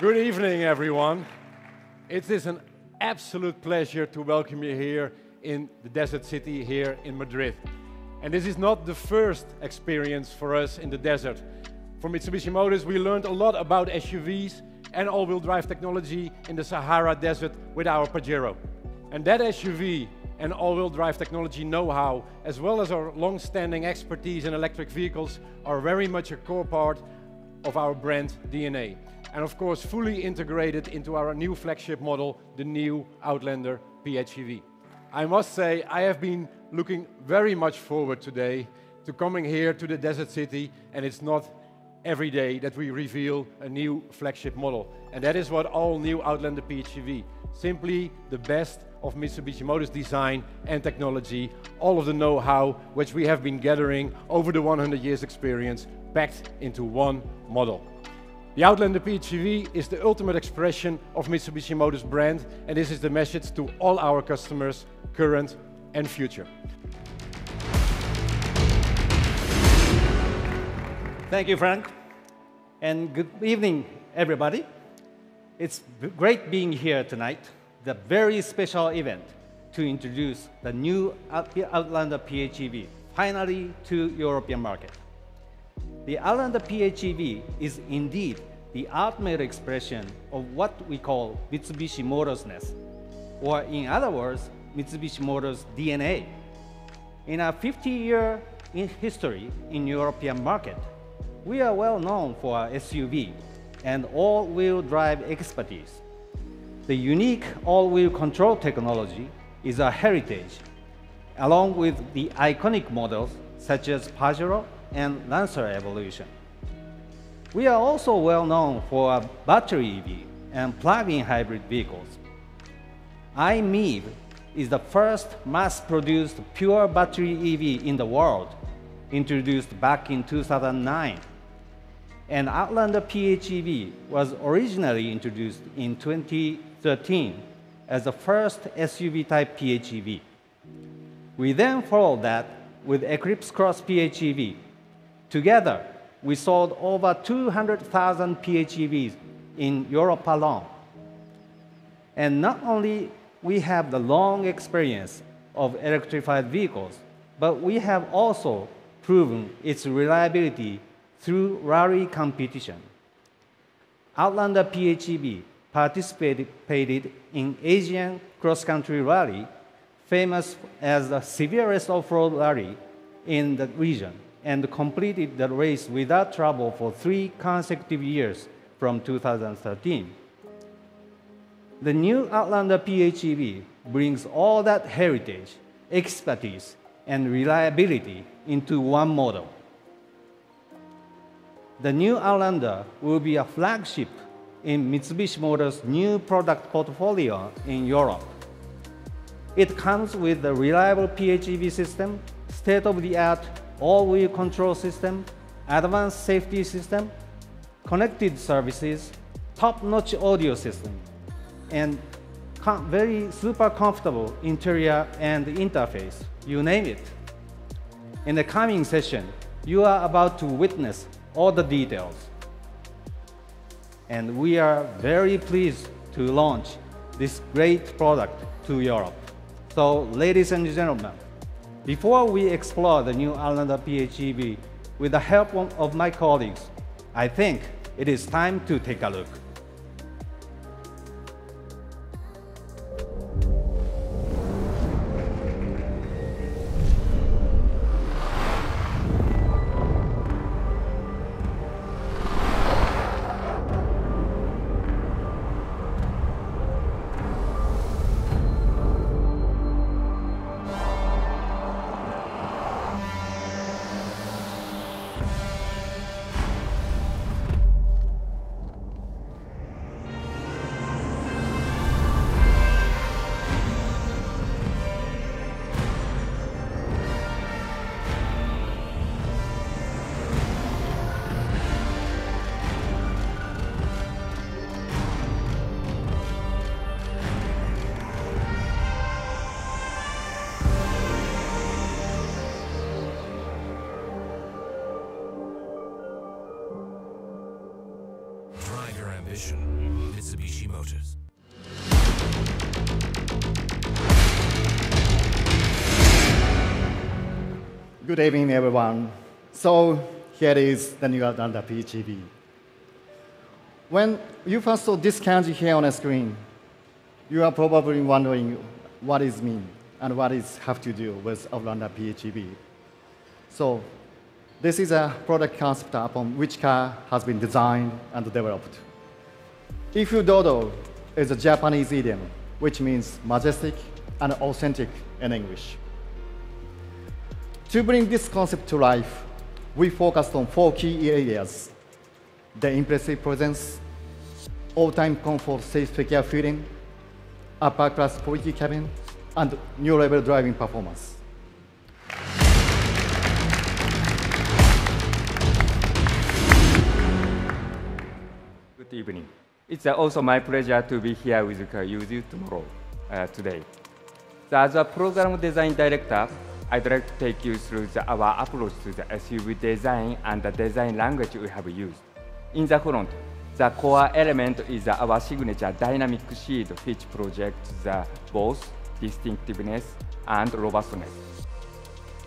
Good evening, everyone. It is an absolute pleasure to welcome you here in the desert city here in Madrid. And this is not the first experience for us in the desert. For Mitsubishi Motors, we learned a lot about SUVs and all-wheel drive technology in the Sahara Desert with our Pajero. And that SUV and all-wheel drive technology know-how, as well as our long-standing expertise in electric vehicles, are very much a core part of our brand DNA. And of course, fully integrated into our new flagship model, the new Outlander PHEV. I must say, I have been looking very much forward today to coming here to the desert city, and it's not every day that we reveal a new flagship model. And that is what all new Outlander PHEV, simply the best of Mitsubishi Motors design and technology, all of the know-how which we have been gathering over the 100 years experience, packed into one model. The Outlander PHEV is the ultimate expression of Mitsubishi Motors brand, and this is the message to all our customers, current and future. Thank you, Frank, and good evening, everybody. It's great being here tonight, the very special event to introduce the new Outlander PHEV, finally to European market. The Outlander PHEV is indeed the ultimate expression of what we call Mitsubishi Motors-ness, or in other words, Mitsubishi Motors DNA. In our 50-year history in European market, we are well known for our SUV and all-wheel drive expertise. The unique all-wheel control technology is a heritage, along with the iconic models such as Pajero and Lancer Evolution. We are also well known for our battery EV and plug-in hybrid vehicles. iMEV is the first mass-produced pure battery EV in the world, introduced back in 2009. And Outlander PHEV was originally introduced in 2013 as the first SUV-type PHEV. We then followed that with Eclipse Cross PHEV. Together, we sold over 200,000 PHEVs in Europe alone. And not only we have the long experience of electrified vehicles, but we have also proven its reliability through rally competition. Outlander PHEV participated in Asian cross-country rally, famous as the severest off-road rally in the region, and completed the race without trouble for 3 consecutive years from 2013. The new Outlander PHEV brings all that heritage, expertise, and reliability into one model. The new Outlander will be a flagship in Mitsubishi Motors' new product portfolio in Europe. It comes with a reliable PHEV system, state-of-the-art all-wheel control system, advanced safety system, connected services, top-notch audio system, and very super comfortable interior and interface, you name it. In the coming session, you are about to witness all the details. And we are very pleased to launch this great product to Europe. So, ladies and gentlemen, before we explore the new Outlander PHEV with the help of my colleagues, I think it is time to take a look. ambition. Mitsubishi Motors. Good evening, everyone. So here is the new Outlander PHEV. When you first saw this kanji here on the screen, you are probably wondering what it means and what it have to do with Outlander PHEV. So this is a product concept upon which car has been designed and developed. Ifu-dodo is a Japanese idiom, which means majestic and authentic in English. To bring this concept to life, we focused on 4 key areas: the impressive presence, all-time comfort, safe, secure feeling, upper-class quality cabin, and new-level driving performance. Good evening. It's also my pleasure to be here with you today. So as a program design director, I'd like to take you through our approach to the SUV design and the design language we have used. In the front, the core element is our signature dynamic shield, which projects both distinctiveness and robustness.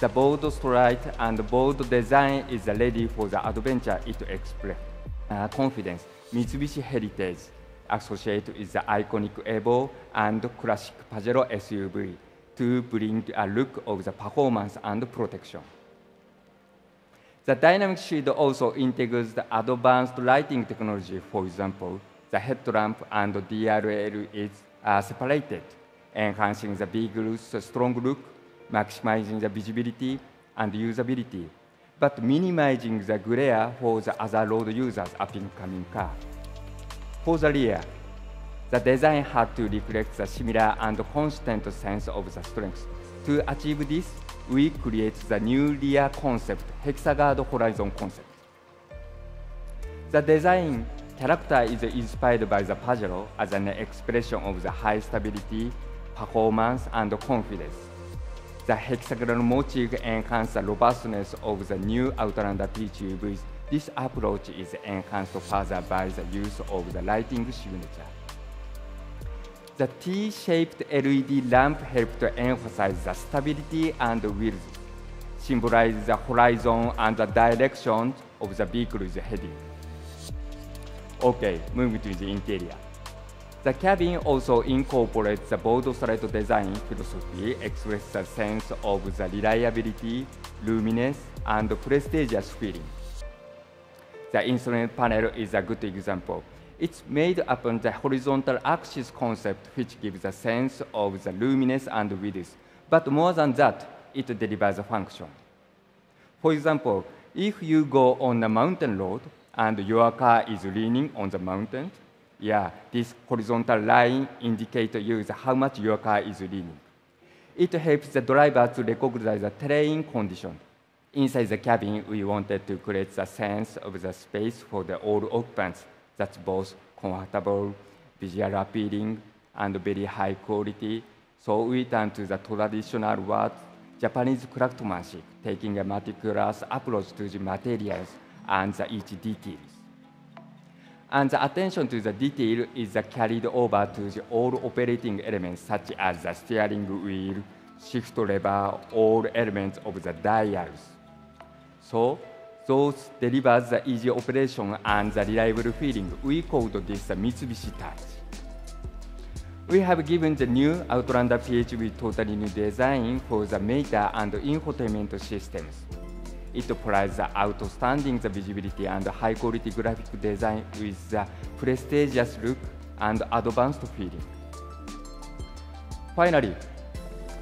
The bold stride and bold design is ready for the adventure it expresses. Confidence, Mitsubishi heritage associated with the iconic Evo and classic Pajero SUV to bring a look of the performance and protection. The dynamic shield also integrates the advanced lighting technology. For example, the headlamp and DRL is separated, enhancing the vehicle's strong look, maximizing the visibility and usability, but minimizing the glare for the other road users of incoming car. For the rear, the design had to reflect the similar and constant sense of the strength. To achieve this, we create the new rear concept, Hexaguard Horizon concept. The design character is inspired by the Pajero as an expression of the high stability, performance, and confidence. The hexagonal motif enhances the robustness of the new Outlander PHEVs. This approach is enhanced further by the use of the lighting signature. The T-shaped LED lamp helps to emphasize the stability and wheels, symbolize the horizon and the direction of the vehicle's heading. Okay, moving to the interior. The cabin also incorporates the bold straight design philosophy, expresses a sense of the reliability, luminous, and prestigious feeling. The instrument panel is a good example. It's made upon the horizontal axis concept, which gives a sense of the luminous and width. But more than that, it delivers a function. For example, if you go on a mountain road and your car is leaning on the mountain, this horizontal line indicates you how much your car is leaning. It helps the driver to recognize the terrain condition. Inside the cabin, we wanted to create a sense of the space for all occupants that's both comfortable, visually appealing, and very high quality. So we turn to the traditional word, Japanese craftsmanship, taking a meticulous approach to the materials and each details. And the attention to the detail is carried over to all operating elements, such as the steering wheel, shift lever, all elements of the dials. So those delivers the easy operation and the reliable feeling. We called this the Mitsubishi Touch. We have given the new Outlander PHEV totally new design for the meter and infotainment systems. It provides the outstanding visibility and high-quality graphic design with the prestigious look and advanced feeling. Finally,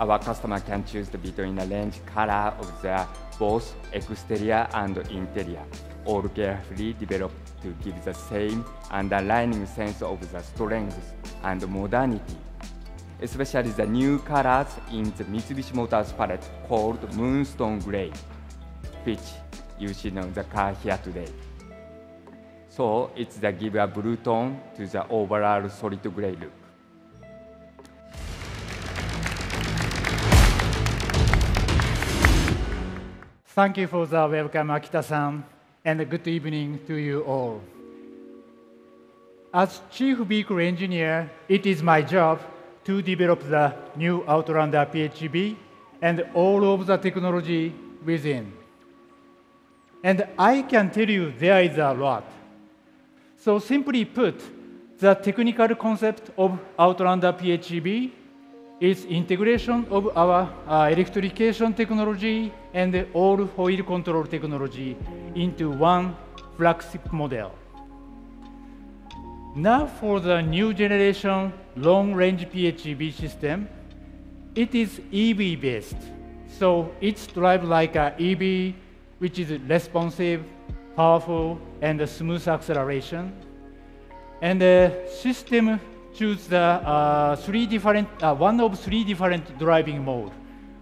our customer can choose between a range color of their both exterior and interior, all carefully developed to give the same underlying sense of the strength and modernity, especially the new colors in the Mitsubishi Motors palette called Moonstone Gray, which you see on the car here today. So it's the give a blue tone to the overall solid gray look. Thank you for the welcome, Akita-san, and good evening to you all. As Chief Vehicle Engineer, it is my job to develop the new Outlander PHEV and all of the technology within. And I can tell you there is a lot. So simply put, the technical concept of Outlander PHEV is integration of our electrification technology and all-foil control technology into one flagship model. Now for the new generation long-range PHEV system, it is EV-based. So it's drive like an EV, which is responsive, powerful, and smooth acceleration. And the system choose the one of three different driving mode,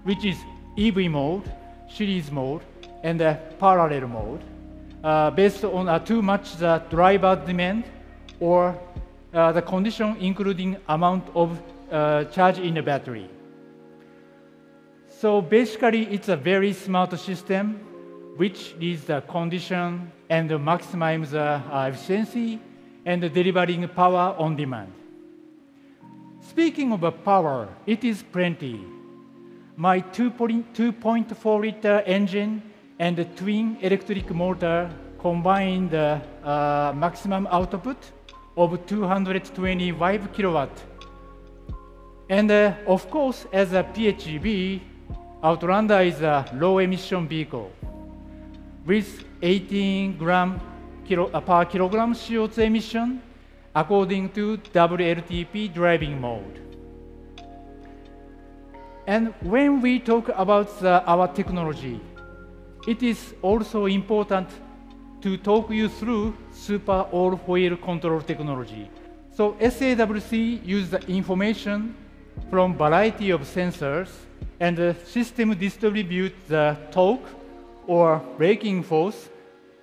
which is EV mode, series mode, and parallel mode, based on to match the driver demand or the condition, including amount of charge in the battery. So basically, it's a very smart system which reads the condition and maximizes the efficiency and delivering power on demand. Speaking of power, it is plenty. My 2.4-liter engine and the twin electric motor combine the maximum output of 225 kilowatt. And of course, as a PHEV, Outlander is a low-emission vehicle with 18 gram per kilogram CO2 emission according to WLTP driving mode. And when we talk about our technology, it is also important to talk you through super all-foil control technology. So SAWC uses the information from variety of sensors, and the system distributes the torque or braking force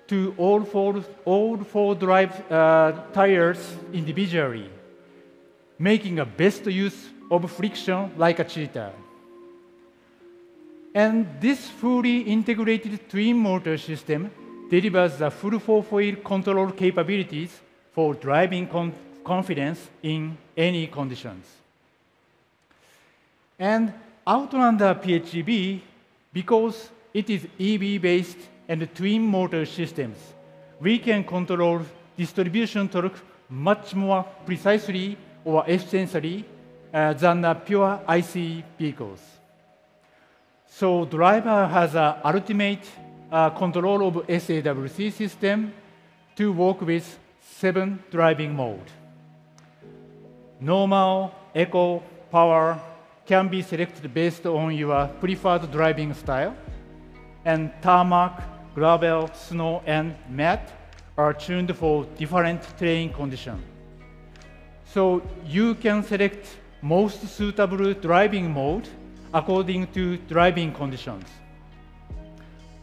to all four drive tires individually, making a best use of friction like a cheetah. And this fully integrated twin motor system delivers the full four-foil control capabilities for driving confidence in any conditions. And Outlander PHEV, because it is EV-based and twin motor systems, we can control distribution torque much more precisely or efficiently than pure ICE vehicles. So driver has an ultimate control of SAWC system to work with 7 driving modes. Normal, eco, power can be selected based on your preferred driving style, and tarmac, gravel, snow, and mud are tuned for different terrain conditions. So you can select most suitable driving mode according to driving conditions.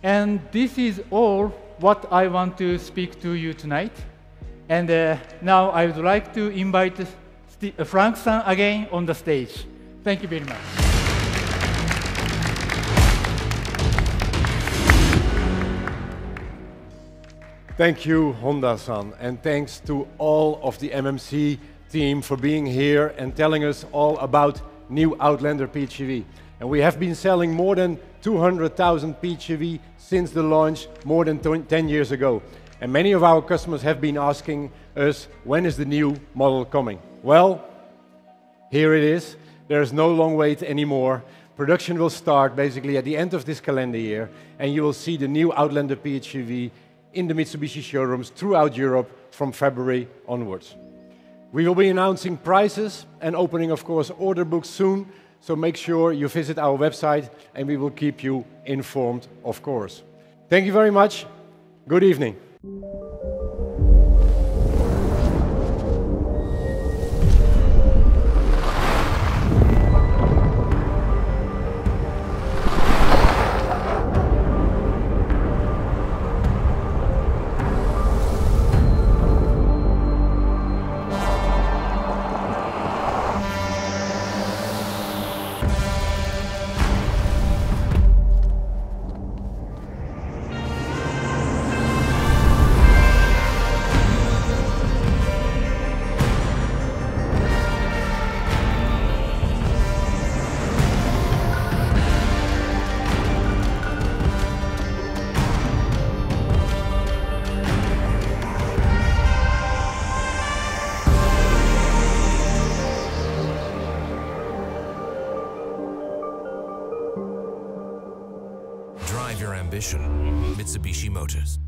And this is all what I want to speak to you tonight. And now I would like to invite Frank-san again on the stage. Thank you very much. Thank you, Honda-san, and thanks to all of the MMC team for being here and telling us all about new Outlander PHEV. And we have been selling more than 200,000 PHEV since the launch more than 10 years ago. And many of our customers have been asking us, when is the new model coming? Well, here it is. There's no long wait anymore. Production will start basically at the end of this calendar year, and you will see the new Outlander PHEV in the Mitsubishi showrooms throughout Europe from February onwards. We will be announcing prices and opening, of course, order books soon, so make sure you visit our website and we will keep you informed, of course. Thank you very much. Good evening. Drive your ambition. Mitsubishi Motors.